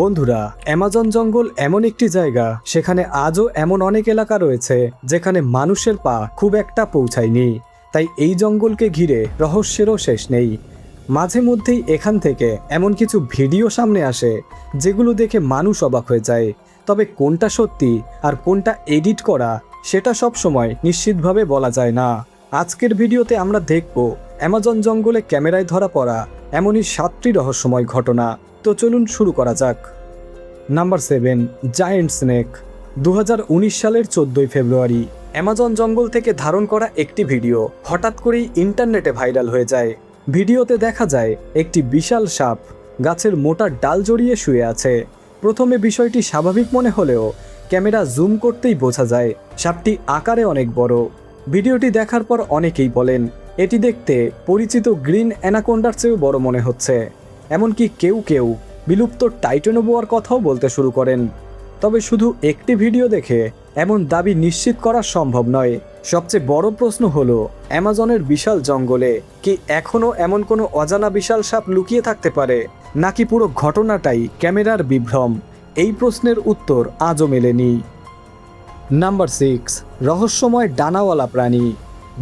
বন্ধুরা, অ্যামাজন জঙ্গল এমন একটি জায়গা, সেখানে আজও এমন অনেক এলাকা রয়েছে যেখানে মানুষের পা খুব একটা পৌঁছায়নি। তাই এই জঙ্গলকে ঘিরে রহস্যেরও শেষ নেই। মাঝে মধ্যেই এখান থেকে এমন কিছু ভিডিও সামনে আসে যেগুলো দেখে মানুষ অবাক হয়ে যায়। তবে কোনটা সত্যি আর কোনটা এডিট করা সেটা সব সময় নিশ্চিতভাবে বলা যায় না। আজকের ভিডিওতে আমরা দেখব অ্যামাজন জঙ্গলে ক্যামেরায় ধরা পড়া এমনই 7টি রহস্যময় ঘটনা। তো চলুন শুরু করা যাক। Number 7, giant snake. 2019 সালের 14 ফেব্রুয়ারি অ্যামাজন জঙ্গল থেকে ধারণ করা একটি ভিডিও হঠাৎ করেই ইন্টারনেটে ভাইরাল হয়ে যায়। ভিডিওতে দেখা যায় একটি বিশাল সাপ গাছের মোটা ডাল জড়িয়ে শুয়ে আছে। প্রথমে বিষয়টি স্বাভাবিক মনে হলেও ক্যামেরা জুম করতেই বোঝা যায় সাপটি আকারে অনেক বড়। ভিডিওটি দেখার পর অনেকেই বলেন এটি দেখতে পরিচিত গ্রিন অ্যানাকোন্ডার চেয়েও বড় মনে হচ্ছে। এমনকি কেউ কেউ বিলুপ্ত টাইটানোবোয়ার কথাও বলতে শুরু করেন। তবে শুধু একটি ভিডিও দেখে এমন দাবি নিশ্চিত করা সম্ভব নয়। সবচেয়ে বড় প্রশ্ন হলো, অ্যামাজনের বিশাল জঙ্গলে কি এখনও এমন কোনো অজানা বিশাল সাপ লুকিয়ে থাকতে পারে, নাকি পুরো ঘটনাটাই ক্যামেরার বিভ্রম? এই প্রশ্নের উত্তর আজও মেলেনি। নাম্বার 6, রহস্যময় ডানাওয়ালা প্রাণী।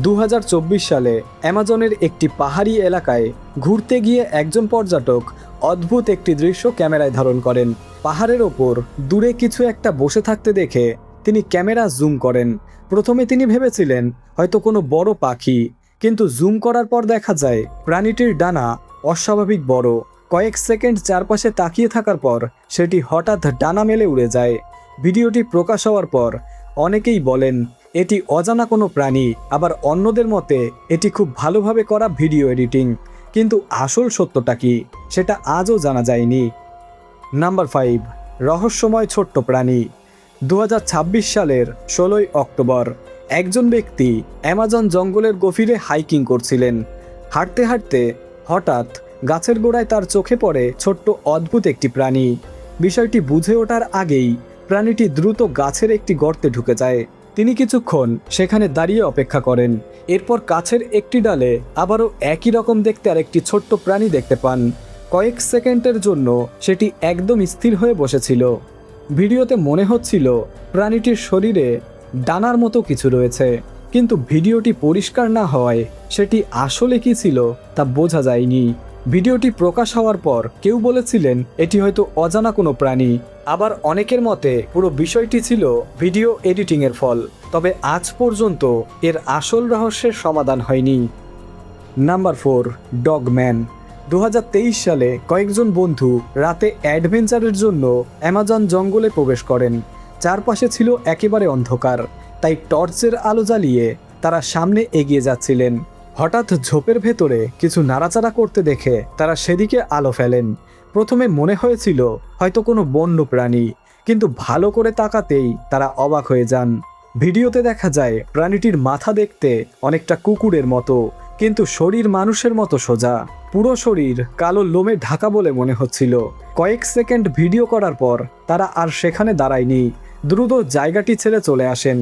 2024 সালে অ্যামাজনের একটি পাহাড়ি এলাকায় ঘুরতে গিয়ে একজন পর্যটক অদ্ভুত একটি দৃশ্য ক্যামেরায় ধারণ করেন। পাহাড়ের ওপর দূরে কিছু একটা বসে থাকতে দেখে তিনি ক্যামেরা জুম করেন। প্রথমে তিনি ভেবেছিলেন হয়তো কোনো বড় পাখি, কিন্তু জুম করার পর দেখা যায় প্রাণীটির ডানা অস্বাভাবিক বড়। কয়েক সেকেন্ড চারপাশে তাকিয়ে থাকার পর সেটি হঠাৎ ডানা মেলে উড়ে যায়। ভিডিওটি প্রকাশ হওয়ার পর অনেকেই বলেন এটি অজানা কোনো প্রাণী, আবার অন্যদের মতে এটি খুব ভালোভাবে করা ভিডিও এডিটিং। কিন্তু আসল সত্যটা কি সেটা আজও জানা যায়নি। নাম্বার 5, রহস্যময় ছোট্ট প্রাণী। 2026 সালের 16 অক্টোবর একজন ব্যক্তি অ্যামাজন জঙ্গলের গভীরে হাইকিং করছিলেন। হাঁটতে হাঁটতে হঠাৎ গাছের গোড়ায় তার চোখে পড়ে ছোট্ট অদ্ভুত একটি প্রাণী। বিষয়টি বুঝে ওঠার আগেই প্রাণীটি দ্রুত গাছের একটি গর্তে ঢুকে যায়। তিনি কিছুক্ষণ সেখানে দাঁড়িয়ে অপেক্ষা করেন। এরপর কাছের একটি ডালে আবারও একই রকম দেখতে আরেকটি ছোট্ট প্রাণী দেখতে পান। কয়েক সেকেন্ডের জন্য সেটি একদম স্থির হয়ে বসেছিল। ভিডিওতে মনে হচ্ছিল প্রাণীটির শরীরে ডানার মতো কিছু রয়েছে, কিন্তু ভিডিওটি পরিষ্কার না হওয়ায় সেটি আসলে কি ছিল তা বোঝা যায়নি। ভিডিওটি প্রকাশ হওয়ার পর কেউ বলেছিলেন এটি হয়তো অজানা কোনো প্রাণী, আবার অনেকের মতে পুরো বিষয়টি ছিল ভিডিও এডিটিংয়ের ফল। তবে আজ পর্যন্ত এর আসল রহস্যের সমাধান হয়নি। Number 4, Dogman. 2023 সালে কয়েকজন বন্ধু রাতে অ্যাডভেঞ্চারের জন্য অ্যামাজন জঙ্গলে প্রবেশ করেন। চারপাশে ছিল একেবারে অন্ধকার, তাই টর্চের আলো জ্বালিয়ে তারা সামনে এগিয়ে যাচ্ছিলেন। হঠাৎ ঝোপের ভেতরে কিছু নাড়াচাড়া করতে দেখে তারা সেদিকে আলো ফেলেন। প্রথমে মনে হয়েছিল হয়তো কোনো বন্য প্রাণী, কিন্তু ভালো করে তাকাতেই তারা অবাক হয়ে যান। ভিডিওতে দেখা যায় প্রাণীটির মাথা দেখতে অনেকটা কুকুরের মতো, কিন্তু শরীর মানুষের মতো সোজা। পুরো শরীর কালো লোমে ঢাকা বলে মনে হচ্ছিল। কয়েক সেকেন্ড ভিডিও করার পর তারা আর সেখানে দাঁড়ায়নি, দ্রুত জায়গাটি ছেড়ে চলে আসেন।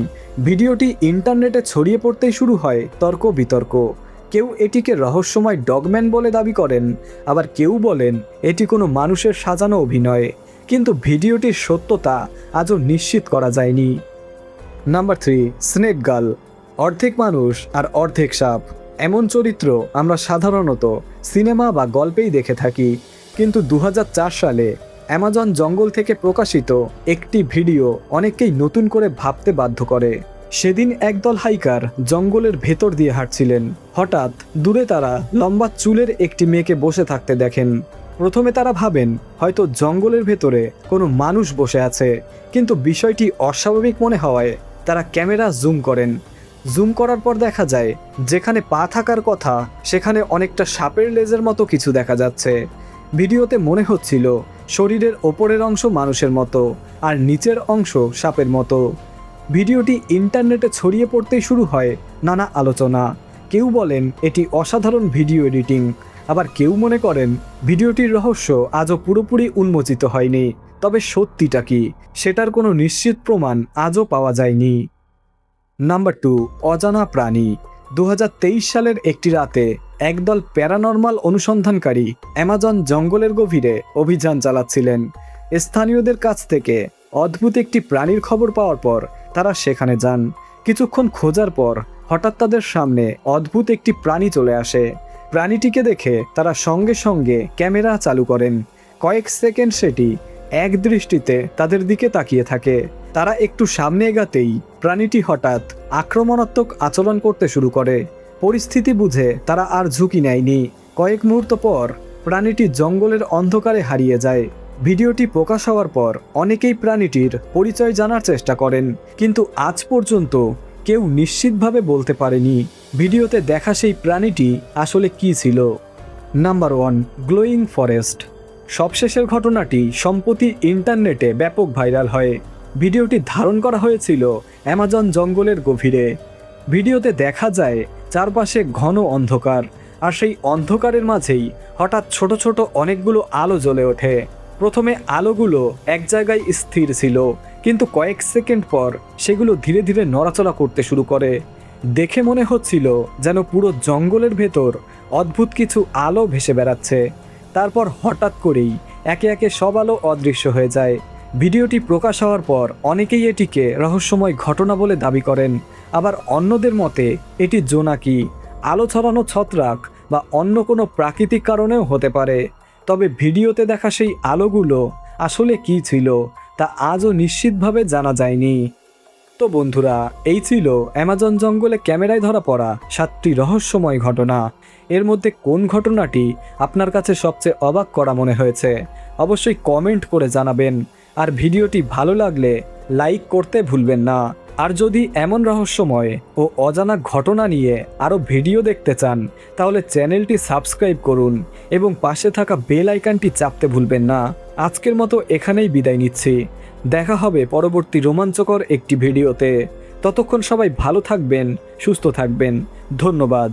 ভিডিওটি ইন্টারনেটে ছড়িয়ে পড়তেই শুরু হয় তর্ক বিতর্ক। কেউ এটিকে রহস্যময় ডগম্যান বলে দাবি করেন, আবার কেউ বলেন এটি কোনো মানুষের সাজানো অভিনয়। কিন্তু ভিডিওটির সত্যতা আজও নিশ্চিত করা যায়নি। Number 3, snake girl. অর্ধেক মানুষ আর অর্ধেক সাপ, এমন চরিত্র আমরা সাধারণত সিনেমা বা গল্পেই দেখে থাকি। কিন্তু 2004 সালে অ্যামাজন জঙ্গল থেকে প্রকাশিত একটি ভিডিও অনেককেই নতুন করে ভাবতে বাধ্য করে। সেদিন একদল হাইকার জঙ্গলের ভেতর দিয়ে হাঁটছিলেন। হঠাৎ দূরে তারা লম্বা চুলের একটি মেয়েকে বসে থাকতে দেখেন। প্রথমে তারা ভাবেন হয়তো জঙ্গলের ভেতরে কোনো মানুষ বসে আছে, কিন্তু বিষয়টি অস্বাভাবিক মনে হওয়ায় তারা ক্যামেরা জুম করেন। জুম করার পর দেখা যায় যেখানে পা থাকার কথা সেখানে অনেকটা সাপের লেজের মতো কিছু দেখা যাচ্ছে। ভিডিওতে মনে হচ্ছিল শরীরের ওপরের অংশ মানুষের মতো আর নিচের অংশ সাপের মতো। ভিডিওটি ইন্টারনেটে ছড়িয়ে পড়তেই শুরু হয় নানা আলোচনা। কেউ বলেন এটি অসাধারণ ভিডিও এডিটিং, আবার কেউ মনে করেন ভিডিওটির রহস্য আজও পুরোপুরি উন্মোচিত হয়নি। তবে সত্যিটা কি সেটার কোনো নিশ্চিত প্রমাণ আজও পাওয়া যায়নি। নাম্বার 2, অজানা প্রাণী। 2023 সালের একটি রাতে একদল প্যারানর্মাল অনুসন্ধানকারী অ্যামাজন জঙ্গলের গভীরে অভিযান চালাচ্ছিলেন। স্থানীয়দের কাছ থেকে অদ্ভুত একটি প্রাণীর খবর পাওয়ার পর তারা সেখানে যান। কিছুক্ষণ খোঁজার পর হঠাৎ তাদের সামনে অদ্ভুত একটি প্রাণী চলে আসে। প্রাণীটিকে দেখে তারা সঙ্গে সঙ্গে ক্যামেরা চালু করেন। কয়েক সেকেন্ড সেটি এক দৃষ্টিতে তাদের দিকে তাকিয়ে থাকে। তারা একটু সামনে এগাতেই প্রাণীটি হঠাৎ আক্রমণাত্মক আচরণ করতে শুরু করে। পরিস্থিতি বুঝে তারা আর ঝুঁকি নেয়নি। কয়েক মুহূর্ত পর প্রাণীটি জঙ্গলের অন্ধকারে হারিয়ে যায়। ভিডিওটি প্রকাশ হওয়ার পর অনেকেই প্রাণীটির পরিচয় জানার চেষ্টা করেন, কিন্তু আজ পর্যন্ত কেউ নিশ্চিতভাবে বলতে পারেনি ভিডিওতে দেখা সেই প্রাণীটি আসলে কী ছিল। Number 1, glowing forest. সবশেষের ঘটনাটি সম্প্রতি ইন্টারনেটে ব্যাপক ভাইরাল হয়। ভিডিওটি ধারণ করা হয়েছিল অ্যামাজন জঙ্গলের গভীরে। ভিডিওতে দেখা যায় চারপাশে ঘন অন্ধকার, আর সেই অন্ধকারের মাঝেই হঠাৎ ছোট ছোট অনেকগুলো আলো জ্বলে ওঠে। প্রথমে আলোগুলো এক জায়গায় স্থির ছিল, কিন্তু কয়েক সেকেন্ড পর সেগুলো ধীরে ধীরে নড়াচড়া করতে শুরু করে। দেখে মনে হচ্ছিল যেন পুরো জঙ্গলের ভেতর অদ্ভুত কিছু আলো ভেসে বেড়াচ্ছে। তারপর হঠাৎ করেই একে একে সব আলো অদৃশ্য হয়ে যায়। ভিডিওটি প্রকাশ হওয়ার পর অনেকেই এটিকে রহস্যময় ঘটনা বলে দাবি করেন, আবার অন্যদের মতে এটি জোনাকি, আলো ছড়ানো ছত্রাক বা অন্য কোনো প্রাকৃতিক কারণেও হতে পারে। তবে ভিডিওতে দেখা সেই আলোগুলো আসলে কী ছিল তা আজও নিশ্চিতভাবে জানা যায়নি। তো বন্ধুরা, এই ছিল অ্যামাজন জঙ্গলে ক্যামেরায় ধরা পড়া 7টি রহস্যময় ঘটনা। এর মধ্যে কোন ঘটনাটি আপনার কাছে সবচেয়ে অবাক করা মনে হয়েছে অবশ্যই কমেন্ট করে জানাবেন। আর ভিডিওটি ভালো লাগলে লাইক করতে ভুলবেন না। আর যদি এমন রহস্যময় ও অজানা ঘটনা নিয়ে আরও ভিডিও দেখতে চান তাহলে চ্যানেলটি সাবস্ক্রাইব করুন এবং পাশে থাকা বেল আইকনটি চাপতে ভুলবেন না। আজকের মতো এখানেই বিদায় নিচ্ছি। দেখা হবে পরবর্তী রোমাঞ্চকর একটি ভিডিওতে। ততক্ষণ সবাই ভালো থাকবেন, সুস্থ থাকবেন। ধন্যবাদ।